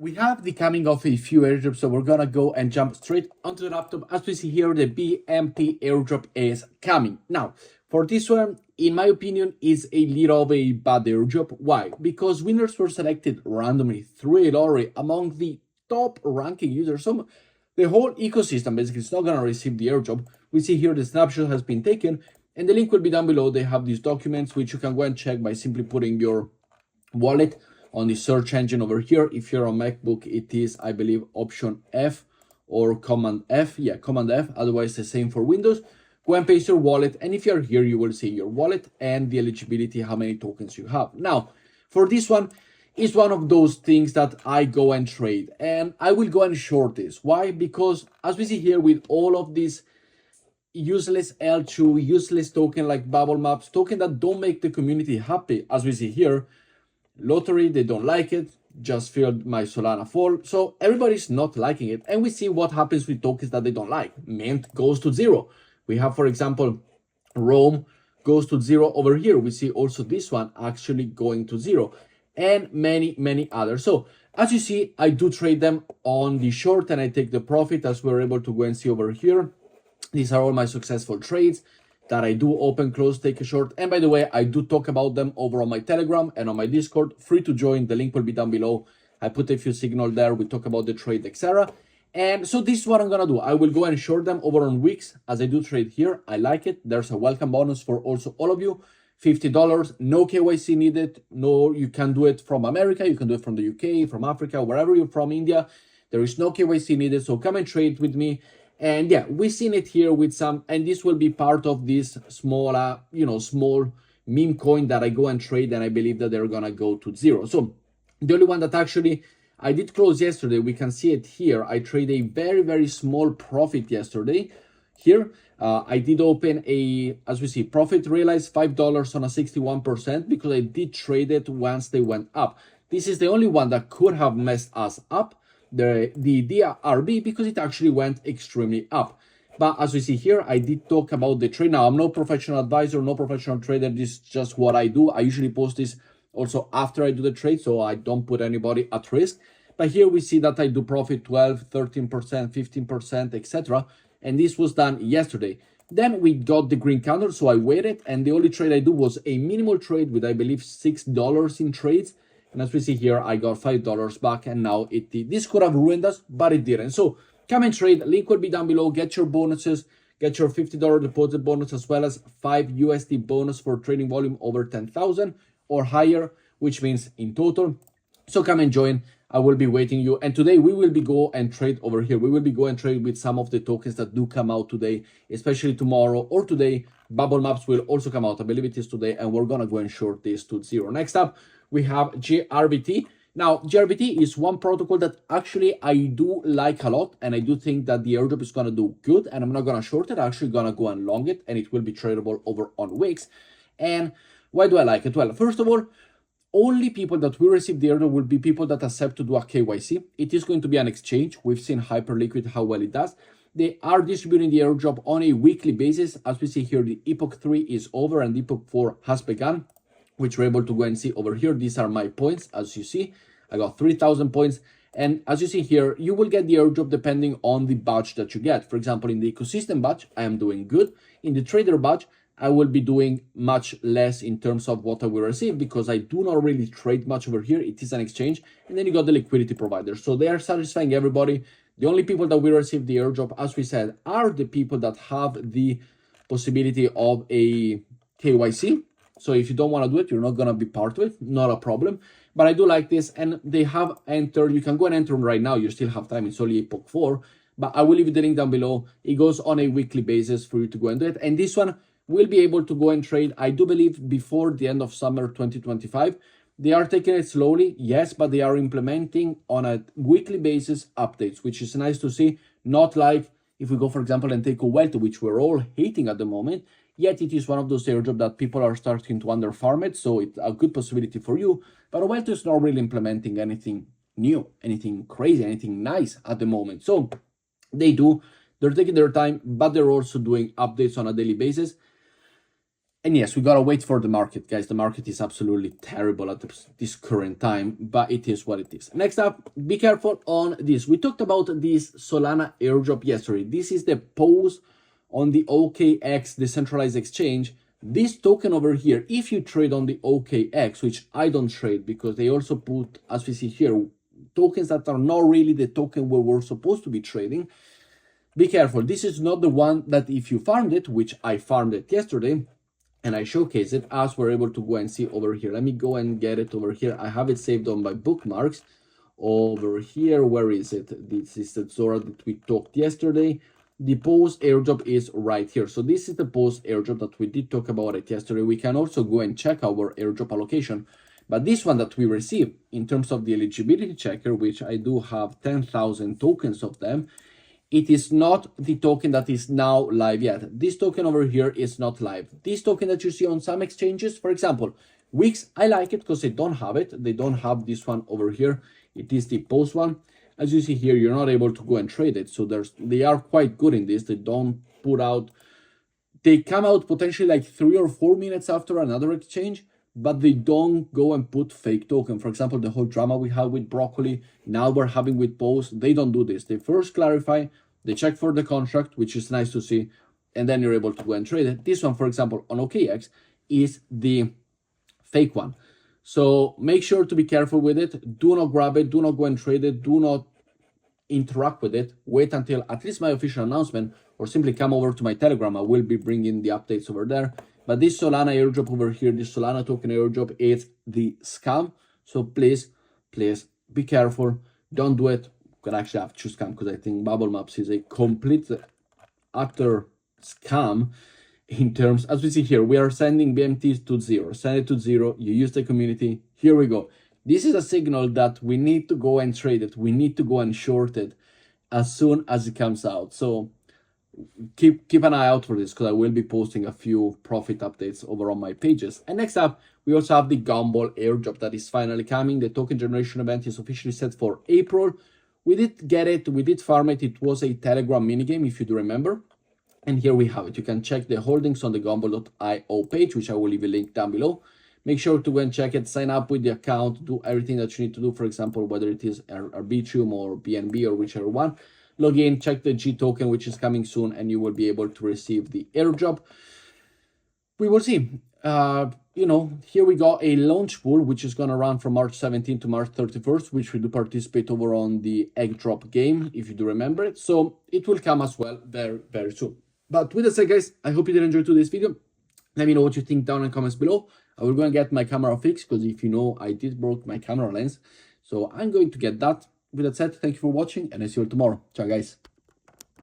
We have the coming of a few airdrops, so we're gonna go and jump straight onto the laptop. As we see here, the BMP airdrop is coming. Now, for this one, in my opinion, is a little of a bad airdrop. Why? Because winners were selected randomly through a lottery among the top ranking users. So the whole ecosystem basically is not gonna receive the airdrop. We see here the snapshot has been taken, and the link will be down below. They have these documents which you can go and check by simply putting your wallet on the search engine over here. If you're on MacBook, it is, I believe, option F or command F. Yeah, command F. Otherwise, the same for Windows. Go and paste your wallet, and if you're here, you will see your wallet and the eligibility, how many tokens you have. Now, for this one, is one of those things that I go and trade, and I will go and short this. Why? Because as we see here with all of these useless L2, useless token like bubble maps, token that don't make the community happy, as we see here, lottery, they don't like it, just filled my Solana fall. So everybody's not liking it. And we see what happens with tokens that they don't like. Mint goes to zero. We have, for example, Rome goes to zero over here. We see also this one actually going to zero, and many others. So as you see, I do trade them on the short and I take the profit, as we're able to go and see over here. These are all my successful trades that I do open, close, take a short. And by the way, I do talk about them over on my Telegram and on my Discord. Free to join. The link will be down below. I put a few signals there. We talk about the trade, etc. And so this is what I'm going to do. I will go and short them over on Weex as I do trade here. I like it. There's a welcome bonus for also all of you. $50, no KYC needed. No, you can do it from America. You can do it from the UK, from Africa, wherever you're from, India. There is no KYC needed. So come and trade with me. And yeah, we've seen it here with some, and this will be part of this small, small meme coin that I go and trade, and I believe that they're gonna go to zero. So the only one that actually I did close yesterday, we can see it here. I traded a very small profit yesterday. Here, I did open as we see, profit realized $5 on a 61% because I did trade it once they went up. This is the only one that could have messed us up. The DRB, because it actually went extremely up. But as we see here, I did talk about the trade. Now, I'm no professional advisor, no professional trader. This is just what I do. I usually post this also after I do the trade, so I don't put anybody at risk. But here we see that I do profit 12, 13%, 15%, etc. And this was done yesterday. Then we got the green candle, so I waited, and the only trade I do was a minimal trade with, I believe, $6 in trades. And as we see here, I got $5 back, and now it did. This could have ruined us, but it didn't. So come and trade. Link will be down below. Get your bonuses. Get your $50 deposit bonus, as well as 5 USD bonus for trading volume over 10,000 or higher, which means in total. So come and join. I will be waiting you. And today we will be go and trade over here. We will be go and trade with some of the tokens that do come out today, especially tomorrow or today. Bubble maps will also come out. I believe it is today, and we're gonna go and short this to zero. Next up, we have GRVT. Now, GRVT is one protocol that actually I do like a lot, and I do think that the airdrop is gonna do good, and I'm not gonna short it. I'm actually gonna go and long it, and it will be tradable over on Weex. And why do I like it? Well, first of all, only people that will receive the airdrop will be people that accept to do a KYC. It is going to be an exchange. We've seen Hyperliquid, how well it does. They are distributing the airdrop on a weekly basis. As we see here, the Epoch 3 is over and Epoch 4 has begun, which we're able to go and see over here. These are my points. As you see, I got 3,000 points. And as you see here, you will get the airdrop depending on the badge that you get. For example, in the ecosystem badge, I am doing good. In the trader badge, I will be doing much less in terms of what I will receive, because I do not really trade much over here. It is an exchange. And then you got the liquidity provider. So they are satisfying everybody. The only people that will receive the airdrop, as we said, are the people that have the possibility of a KYC. So if you don't want to do it, you're not going to be part of it. Not a problem. But I do like this. And they have entered. You can go and enter right now. You still have time. It's only Epoch 4. But I will leave the link down below. It goes on a weekly basis for you to go and do it. And this one will be able to go and trade, I do believe, before the end of summer 2025. They are taking it slowly, yes, but they are implementing on a weekly basis updates, which is nice to see. Not like if we go, for example, and take a Wealth, which we're all hating at the moment, yet it is one of those airdrops that people are starting to underfarm it, so it's a good possibility for you. But Wealth is not really implementing anything new, anything crazy, anything nice at the moment. So they're taking their time, but they're also doing updates on a daily basis. And yes, we gotta wait for the market, guys. The market is absolutely terrible at this current time, but it is what it is. Next up, be careful on this. We talked about this Solana airdrop yesterday. This is the PAWS on the OKX decentralized exchange. This token over here, if you trade on the OKX, which I don't trade because they also put, as we see here, tokens that are not really the token where we're supposed to be trading. Be careful. This is not the one that if you farmed it, which I farmed it yesterday, and I showcase it, as we're able to go and see over here. Let me go and get it over here. I have it saved on my bookmarks over here. Where is it? This is the Zora that we talked yesterday. The PAWS airdrop is right here. So this is the PAWS airdrop that we did talk about it yesterday. We can also go and check our airdrop allocation. But this one that we received in terms of the eligibility checker, which I do have 10,000 tokens of them, it is not the token that is now live yet. This token over here is not live. This token that you see on some exchanges, for example, Weex, I like it because they don't have it. They don't have this one over here. It is the PAWS one. As you see here, you're not able to go and trade it. So they are quite good in this. They don't put out, they come out potentially like 3 or 4 minutes after another exchange, but they don't go and put fake token. For example, the whole drama we had with Broccoli, now we're having with PAWS, they don't do this. They first clarify, they check for the contract, which is nice to see, and then you're able to go and trade it. This one, for example, on OKX is the fake one. So make sure to be careful with it. Do not grab it. Do not go and trade it. Do not interact with it. Wait until at least my official announcement, or simply come over to my Telegram. I will be bringing the updates over there. But this Solana airdrop over here, this Solana token airdrop, is the scam. So please be careful. Don't do it. You can actually have to scam, because I think Bubble Maps is a complete, utter scam in terms, as we see here, we are sending BMTs to 0. Send it to 0. You use the community. Here we go. This is a signal that we need to go and trade it. We need to go and short it as soon as it comes out. So keep an eye out for this, because I will be posting a few profit updates over on my pages. And next up, we also have the Gomble airdrop that is finally coming. The token generation event is officially set for April. We did get it. We did farm it. It was a Telegram minigame, if you do remember. And here we have it. You can check the holdings on the gomble.io page, which I will leave a link down below. Make sure to go and check it, sign up with the account, do everything that you need to do. For example, whether it is Arbitrum or BNB or whichever one. Log in, check the G token, which is coming soon, and you will be able to receive the airdrop. We will see. Here we got a launch pool, which is going to run from March 17th to March 31st, which we do participate over on the egg drop game, if you do remember it. So it will come as well very, very soon. But with that said, guys, I hope you did enjoy today's video. Let me know what you think down in the comments below. I will go and get my camera fixed, because if you know, I did broke my camera lens. So I'm going to get that. With that said, thank you for watching, and I see you all tomorrow. Ciao, guys.